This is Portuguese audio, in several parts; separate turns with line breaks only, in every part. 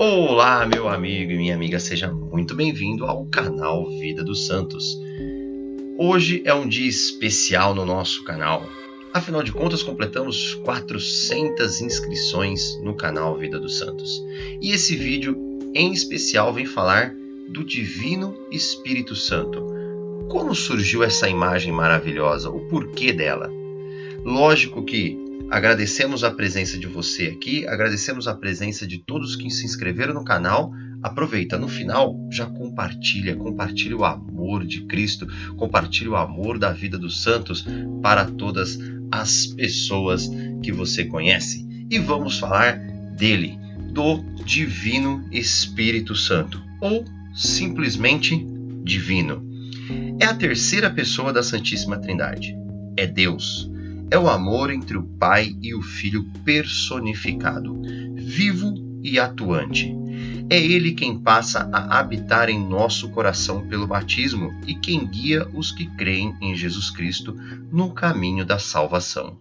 Olá, meu amigo e minha amiga, seja muito bem-vindo ao canal Vida dos Santos. Hoje é um dia especial no nosso canal. Afinal de contas, completamos 400 inscrições no canal Vida dos Santos. E esse vídeo, em especial, vem falar do Divino Espírito Santo. Como surgiu essa imagem maravilhosa? O porquê dela? Lógico que agradecemos a presença de você aqui, agradecemos a presença de todos que se inscreveram no canal. Aproveita, no final, já compartilha o amor de Cristo, compartilha o amor da vida dos santos para todas as pessoas que você conhece. E vamos falar dele, do Divino Espírito Santo, ou simplesmente Divino. É a terceira pessoa da Santíssima Trindade. É Deus. É o amor entre o Pai e o Filho personificado, vivo e atuante. É Ele quem passa a habitar em nosso coração pelo batismo e quem guia os que creem em Jesus Cristo no caminho da salvação.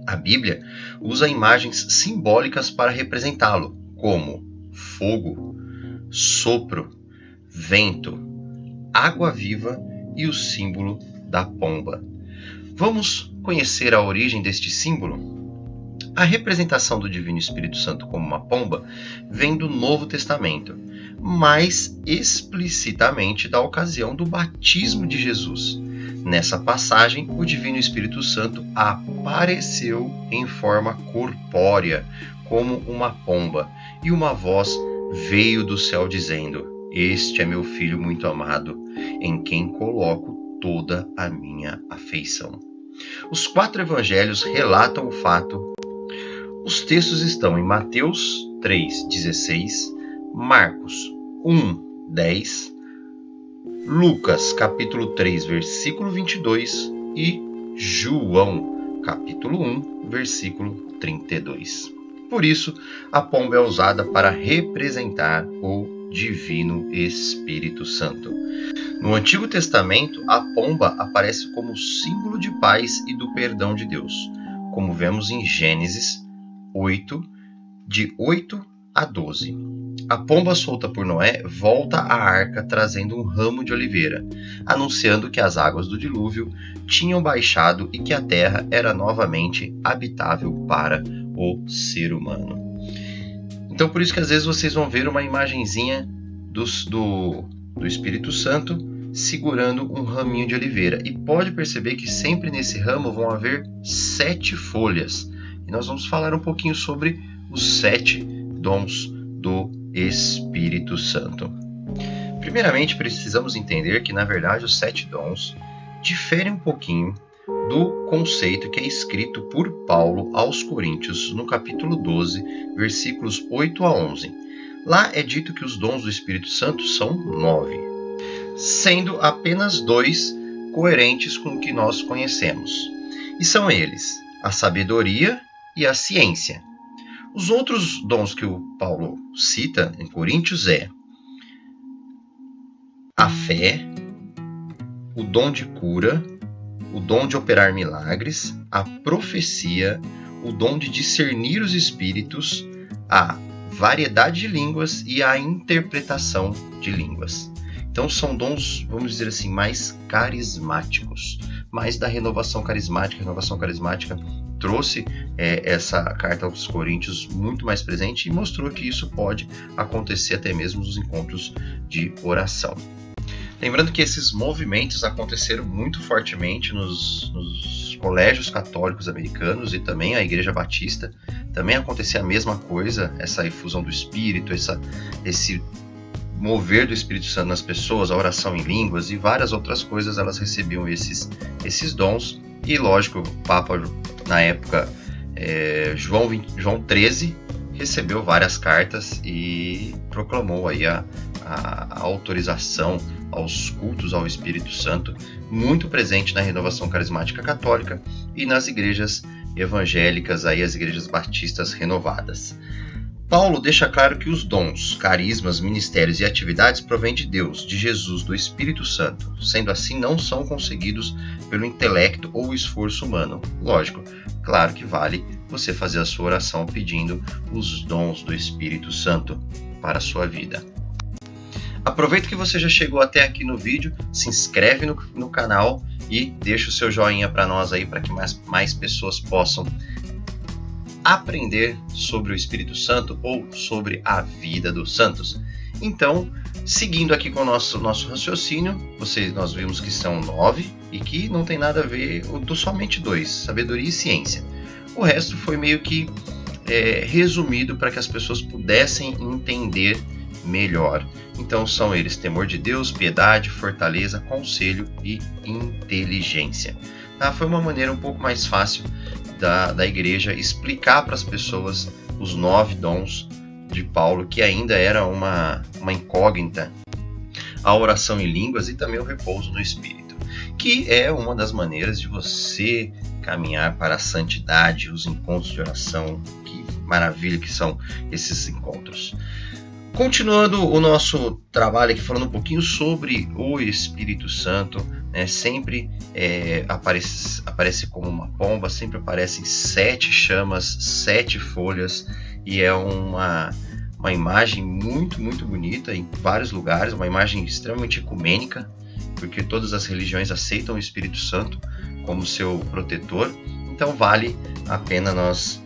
A Bíblia usa imagens simbólicas para representá-lo, como fogo, sopro, vento, água viva e o símbolo da pomba. Vamos conhecer a origem deste símbolo? A representação do Divino Espírito Santo como uma pomba vem do Novo Testamento, mais explicitamente da ocasião do batismo de Jesus. Nessa passagem, o Divino Espírito Santo apareceu em forma corpórea, como uma pomba, e uma voz veio do céu dizendo: "Este é meu Filho muito amado, em quem coloco toda a minha afeição." Os 4 evangelhos relatam o fato. Os textos estão em Mateus 3:16, Marcos 1:10, Lucas capítulo 3, versículo 22 e João capítulo 1, versículo 32. Por isso, a pomba é usada para representar o Divino Espírito Santo. No Antigo Testamento, a pomba aparece como símbolo de paz e do perdão de Deus, como vemos em Gênesis 8, de 8 a 12. A pomba solta por Noé volta à arca trazendo um ramo de oliveira, anunciando que as águas do dilúvio tinham baixado e que a terra era novamente habitável para o ser humano. Então, por isso que às vezes vocês vão ver uma imagenzinha do Espírito Santo segurando um raminho de oliveira. E pode perceber que sempre nesse ramo vão haver 7 folhas. E nós vamos falar um pouquinho sobre os 7 dons do Espírito Santo. Primeiramente, precisamos entender que, na verdade, os 7 dons diferem um pouquinho do conceito que é escrito por Paulo aos Coríntios, no capítulo 12, versículos 8 a 11. Lá é dito que os dons do Espírito Santo são 9, sendo apenas 2 coerentes com o que nós conhecemos. E são eles: a sabedoria e a ciência. Os outros dons que o Paulo cita em Coríntios é a fé, o dom de cura, o dom de operar milagres, a profecia, o dom de discernir os espíritos, a variedade de línguas e a interpretação de línguas. Então são dons, vamos dizer assim, mais carismáticos, mais da renovação carismática. A renovação carismática trouxe essa carta aos Coríntios muito mais presente e mostrou que isso pode acontecer até mesmo nos encontros de oração. Lembrando que esses movimentos aconteceram muito fortemente nos colégios católicos americanos e também a Igreja Batista. Também acontecia a mesma coisa, essa efusão do Espírito, esse mover do Espírito Santo nas pessoas, a oração em línguas e várias outras coisas, elas recebiam esses dons. E lógico, o Papa na época, João XIII, recebeu várias cartas e proclamou aí a autorização aos cultos ao Espírito Santo, muito presente na renovação carismática católica e nas igrejas evangélicas, aí as igrejas batistas renovadas. Paulo deixa claro que os dons, carismas, ministérios e atividades provêm de Deus, de Jesus, do Espírito Santo. Sendo assim, não são conseguidos pelo intelecto ou esforço humano. Lógico, claro que vale você fazer a sua oração pedindo os dons do Espírito Santo para a sua vida. Aproveita que você já chegou até aqui no vídeo, se inscreve no canal e deixa o seu joinha para nós aí, para que mais pessoas possam aprender sobre o Espírito Santo ou sobre a vida dos santos. Então, seguindo aqui com o nosso raciocínio, nós vimos que são 9 e que não tem nada a ver com somente 2, sabedoria e ciência. O resto foi meio que resumido para que as pessoas pudessem entender melhor. Então são eles: temor de Deus, piedade, fortaleza, conselho e inteligência. Foi uma maneira um pouco mais fácil da igreja explicar para as pessoas os 9 dons de Paulo, que ainda era uma incógnita: a oração em línguas e também o repouso no Espírito, que é uma das maneiras de você caminhar para a santidade, os encontros de oração. Que maravilha que são esses encontros. Continuando o nosso trabalho aqui, falando um pouquinho sobre o Espírito Santo, sempre aparece como uma pomba, sempre aparecem 7 chamas, 7 folhas, e é uma imagem muito, muito bonita em vários lugares, uma imagem extremamente ecumênica, porque todas as religiões aceitam o Espírito Santo como seu protetor. Então vale a pena nós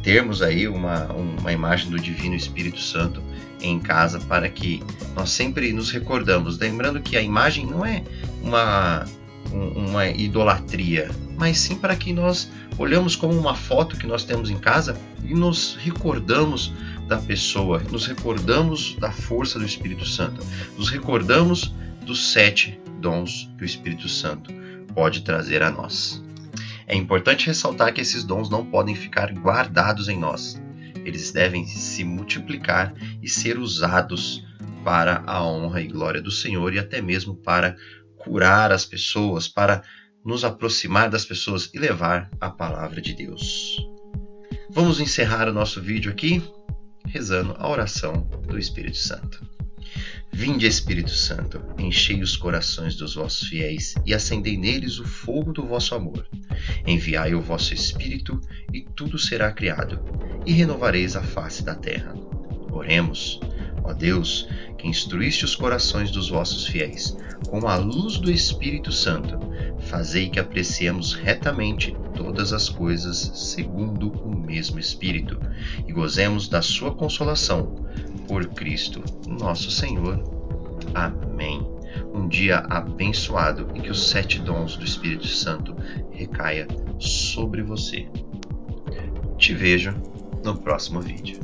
termos aí uma imagem do Divino Espírito Santo em casa, para que nós sempre nos recordamos, lembrando que a imagem não é uma idolatria, mas sim para que nós olhamos como uma foto que nós temos em casa e nos recordamos da pessoa, nos recordamos da força do Espírito Santo, nos recordamos dos 7 dons que o Espírito Santo pode trazer a nós. É importante ressaltar que esses dons não podem ficar guardados em nós. Eles devem se multiplicar e ser usados para a honra e glória do Senhor, e até mesmo para curar as pessoas, para nos aproximar das pessoas e levar a palavra de Deus. Vamos encerrar o nosso vídeo aqui rezando a oração do Espírito Santo. Vinde, Espírito Santo, enchei os corações dos vossos fiéis e acendei neles o fogo do vosso amor. Enviai o vosso Espírito e tudo será criado, e renovareis a face da terra. Oremos. Ó Deus, que instruíste os corações dos vossos fiéis com a luz do Espírito Santo, fazei que apreciemos retamente todas as coisas segundo o mesmo Espírito, e gozemos da sua consolação. Por Cristo, nosso Senhor. Amém. Um dia abençoado e que os 7 dons do Espírito Santo recaia sobre você. Te vejo no próximo vídeo.